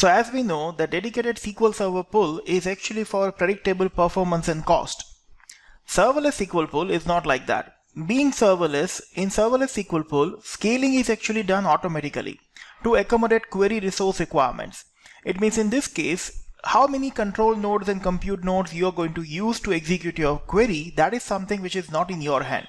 So as we know, the dedicated SQL Server pool is actually for predictable performance and cost. Serverless SQL pool is not like that. Being serverless, in Serverless SQL pool, scaling is actually done automatically to accommodate query resource requirements. It means in this case, how many control nodes and compute nodes you are going to use to execute your query, that is something which is not in your hand.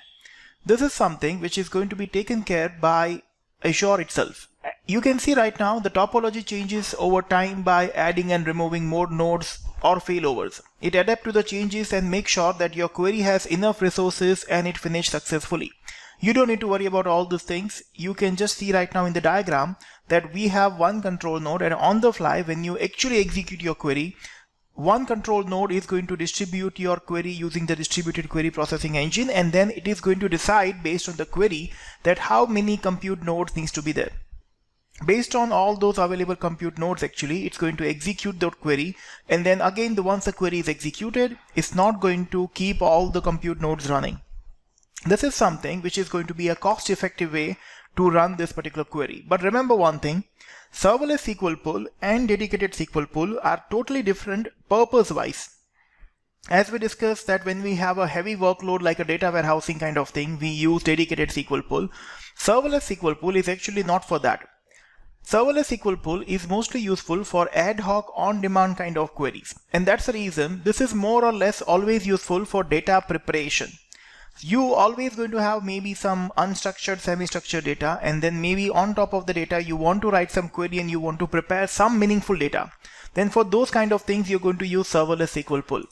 This is something which is going to be taken care by Azure itself. You can see right now the topology changes over time by adding and removing more nodes or failovers. It adapts to the changes and makes sure that your query has enough resources and it finished successfully. You don't need to worry about all these things. You can just see right now in the diagram that we have one control node, and on the fly when you actually execute your query, one control node is going to distribute your query using the distributed query processing engine, and then it is going to decide based on the query that how many compute nodes needs to be there. Based on all those available compute nodes, actually it's going to execute that query, and then again once the query is executed, it's not going to keep all the compute nodes running. This is something which is going to be a cost-effective way to run this particular query. But remember one thing, Serverless SQL pool and Dedicated SQL pool are totally different purpose-wise. As we discussed that when we have a heavy workload like a data warehousing kind of thing, we use Dedicated SQL pool. Serverless SQL pool is actually not for that. Serverless SQL pool is mostly useful for ad hoc on-demand kind of queries. And that's the reason this is more or less always useful for data preparation. You always going to have maybe some unstructured, semi-structured data, and then maybe on top of the data you want to write some query and you want to prepare some meaningful data. Then for those kind of things you're going to use Serverless SQL pool.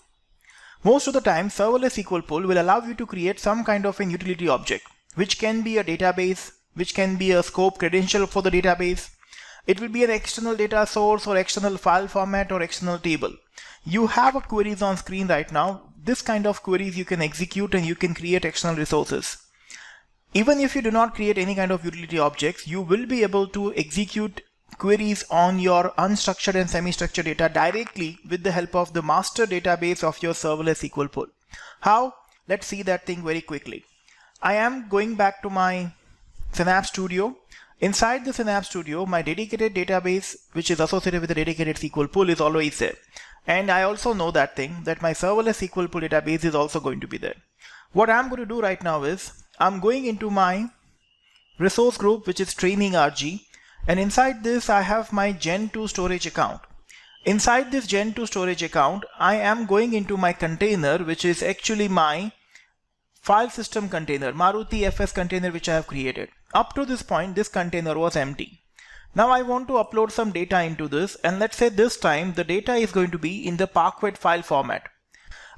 Most of the time Serverless SQL pool will allow you to create some kind of an utility object, which can be a database, which can be a scope credential for the database. It will be an external data source or external file format or external table. You have a queries on screen right now. This kind of queries you can execute and you can create external resources. Even if you do not create any kind of utility objects, you will be able to execute queries on your unstructured and semi-structured data directly with the help of the master database of your Serverless SQL pool. How? Let's see that thing very quickly. I am going back to my Synapse Studio. Inside the Synapse Studio, my dedicated database, which is associated with the dedicated SQL pool, is always there. And I also know that thing that my Serverless SQL pool database is also going to be there. What I'm going to do right now is I'm going into my resource group, which is training RG, and inside this I have my Gen2 storage account. Inside this Gen2 storage account, I am going into my container, which is actually my file system container, Maruti FS container, which I have created. Up to this point, this container was empty. Now I want to upload some data into this, and let's say this time the data is going to be in the Parquet file format.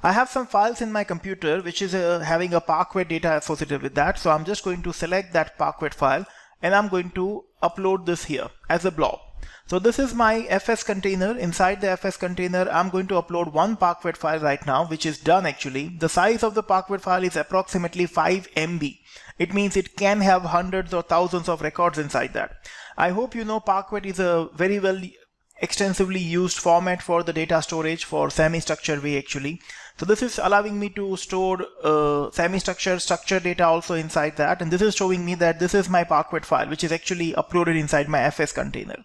I have some files in my computer which is having a Parquet data associated with that, so I'm just going to select that Parquet file and I'm going to upload this here as a blob. So this is my FS container. Inside the FS container, I'm going to upload one Parquet file right now, which is done actually. The size of the Parquet file is approximately 5 MB. It means it can have hundreds or thousands of records inside that. I hope you know Parquet is a very well extensively used format for the data storage for semi-structured way actually. So this is allowing me to store semi-structured, structured data also inside that, and this is showing me that this is my Parquet file, which is actually uploaded inside my FS container.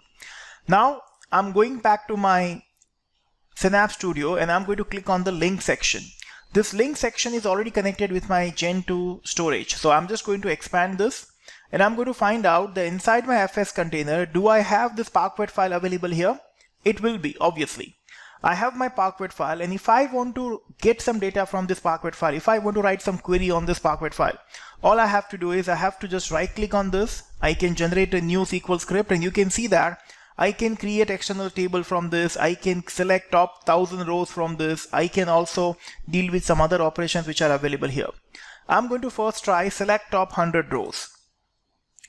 Now I'm going back to my Synapse Studio and I'm going to click on the link section. This link section is already connected with my Gen2 storage. So I'm just going to expand this and I'm going to find out that inside my FS container, do I have this Parquet file available here? It will be, obviously. I have my Parquet file, and if I want to get some data from this Parquet file, if I want to write some query on this Parquet file, all I have to do is I have to just right click on this. I can generate a new SQL script, and you can see that I can create external table from this. I can select top 1000 rows from this. I can also deal with some other operations which are available here. I'm going to first try select top 100 rows.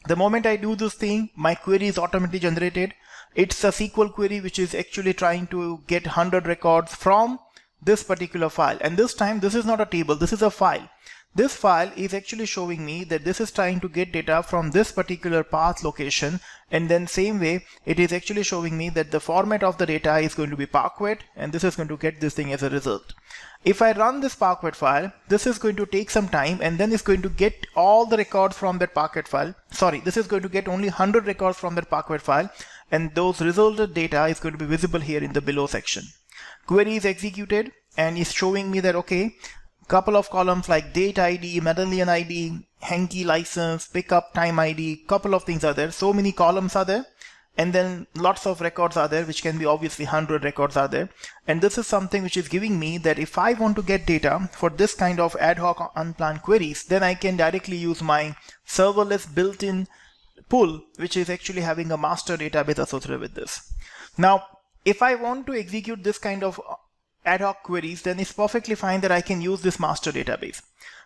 The moment I do this thing, my query is automatically generated. It's a SQL query which is actually trying to get 100 records from this particular file. And this time, this is not a table, this is a file. This file is actually showing me that this is trying to get data from this particular path location, and then same way it is actually showing me that the format of the data is going to be Parquet, and this is going to get this thing as a result. If I run this Parquet file, this is going to take some time, and then it's going to get all the records from that Parquet file. Sorry, this is going to get only 100 records from that Parquet file, and those resulted data is going to be visible here in the below section. Query is executed and is showing me that, okay, couple of columns like date ID, medallion ID, hanky license, pickup time ID, couple of things are there. So many columns are there. And then lots of records are there, which can be obviously 100 records are there. And this is something which is giving me that if I want to get data for this kind of ad hoc unplanned queries, then I can directly use my serverless built-in pool, which is actually having a master database associated with this. Now, if I want to execute this kind of ad hoc queries, then it's perfectly fine that I can use this master database.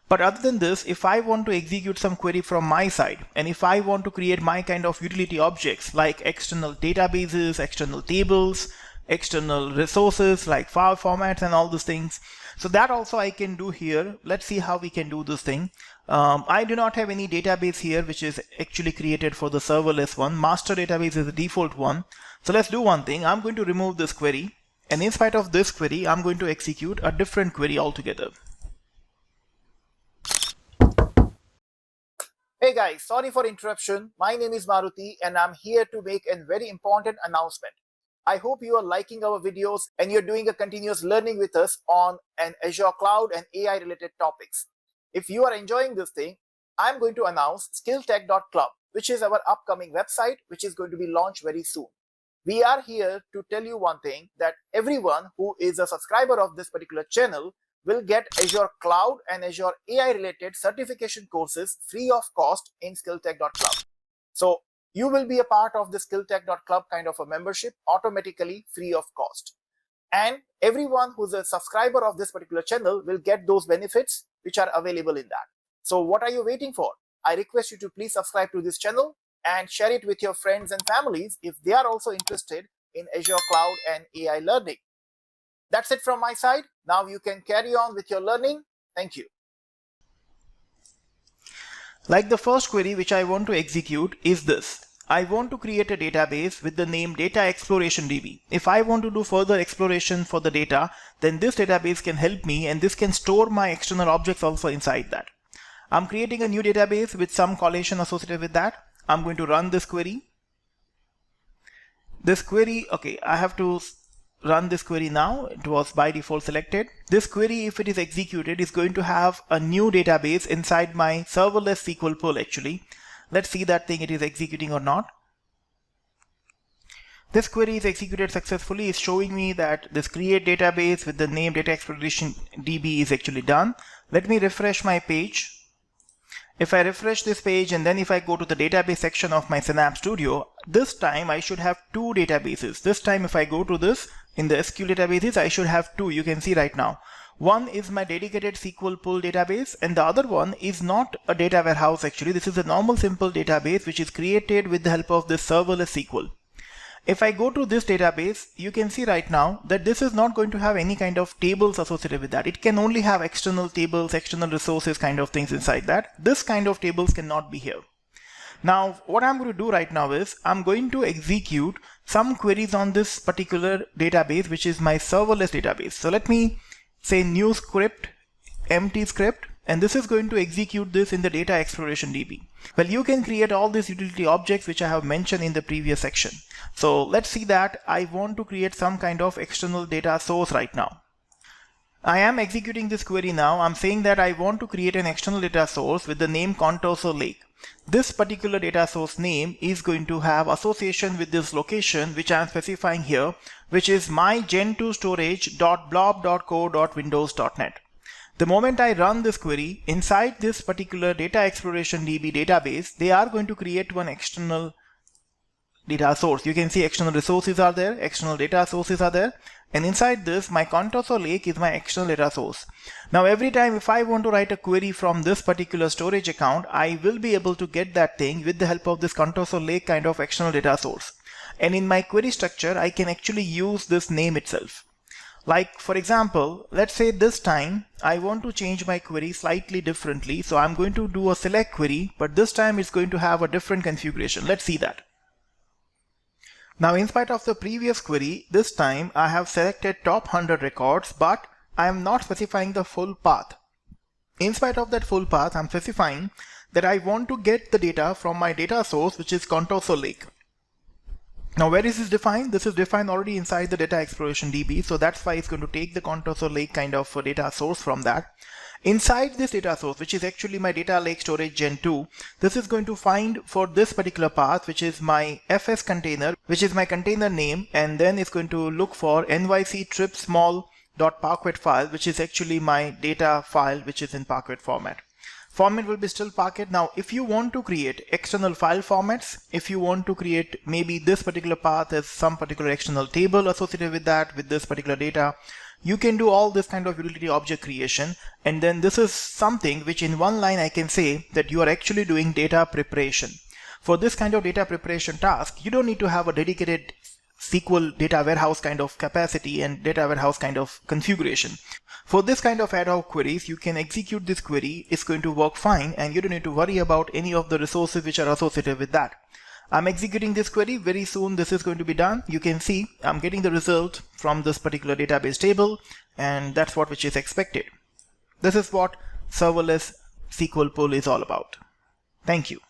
But other than this, if I want to execute some query from my side, and if I want to create my kind of utility objects like external databases, external tables, external resources like file formats and all those things, so that also I can do here. Let's see how we can do this thing. I do not have any database here which is actually created for the serverless one. Master database is the default one. So let's do one thing. I'm going to remove this query, and in spite of this query, I'm going to execute a different query altogether. Hey guys, sorry for interruption. My name is Maruti and I'm here to make a very important announcement. I hope you are liking our videos and you're doing a continuous learning with us on an Azure Cloud and AI related topics. If you are enjoying this thing, I'm going to announce skilltech.club, which is our upcoming website, which is going to be launched very soon. We are here to tell you one thing, that everyone who is a subscriber of this particular channel will get Azure Cloud and Azure AI related certification courses free of cost in skilltech.club. So you will be a part of the skilltech.club kind of a membership automatically free of cost. And everyone who's a subscriber of this particular channel will get those benefits which are available in that. So what are you waiting for? I request you to please subscribe to this channel and share it with your friends and families if they are also interested in Azure Cloud and AI learning. That's it from my side. Now you can carry on with your learning. Thank you. Like the first query which I want to execute is this. I want to create a database with the name Data Exploration DB. If I want to do further exploration for the data, then this database can help me, and this can store my external objects also inside that. I'm creating a new database with some collation associated with that. I'm going to run this query. This query, okay, I have to run this query now. It was by default selected. This query, if it is executed, is going to have a new database inside my serverless SQL pool actually. Let's see that thing it is executing or not. This query is executed successfully. It's showing me that this create database with the name Data Exploration DB is actually done. Let me refresh my page. If I refresh this page and then if I go to the database section of my Synapse Studio, this time I should have two databases. This time if I go to this, in the SQL databases, I should have two. You can see right now. One is my dedicated SQL pool database, and the other one is not a data warehouse actually. This is a normal simple database which is created with the help of this serverless SQL. If I go to this database, you can see right now that this is not going to have any kind of tables associated with that. It can only have external tables, external resources kind of things inside that. This kind of tables cannot be here. Now, what I'm going to do right now is I'm going to execute some queries on this particular database, which is my serverless database. So let me say new script, empty script, and this is going to execute this in the Data Exploration DB. Well, you can create all these utility objects which I have mentioned in the previous section. So let's see that I want to create some kind of external data source right now. I am executing this query now. I'm saying that I want to create an external data source with the name Contoso Lake. This particular data source name is going to have association with this location which I am specifying here, which is my gen2 storage.blob.co.windows.net. The moment I run this query, inside this particular Data Exploration DB database, they are going to create one external data source. You can see external resources are there, external data sources are there, and inside this my Contoso Lake is my external data source. Now every time if I want to write a query from this particular storage account, I will be able to get that thing with the help of this Contoso Lake kind of external data source. And in my query structure, I can actually use this name itself. Like for example, let's say this time I want to change my query slightly differently. So I'm going to do a select query, but this time it's going to have a different configuration. Let's see that. Now, in spite of the previous query, this time I have selected top 100 records, but I am not specifying the full path. In spite of that full path, I'm specifying that I want to get the data from my data source, which is Contoso Lake. Now where is this defined? This is defined already inside the data exploration DB. So that's why it's going to take the contours or lake kind of data source from that. Inside this data source, which is actually my data lake storage gen 2, this is going to find for this particular path, which is my fs container, which is my container name, and then it's going to look for nyc trip small.parquet file, which is actually my data file, which is in Parquet format. Format will be still Parquet. Now, if you want to create external file formats, if you want to create maybe this particular path as some particular external table associated with that, with this particular data, you can do all this kind of utility object creation. And then this is something which in one line I can say that you are actually doing data preparation. For this kind of data preparation task, you don't need to have a dedicated SQL data warehouse kind of capacity and data warehouse kind of configuration. For this kind of ad hoc queries, you can execute this query. It's going to work fine, and you don't need to worry about any of the resources which are associated with that. I'm executing this query. Very soon this is going to be done. You can see I'm getting the result from this particular database table, and that's what which is expected. This is what serverless SQL pool is all about. Thank you.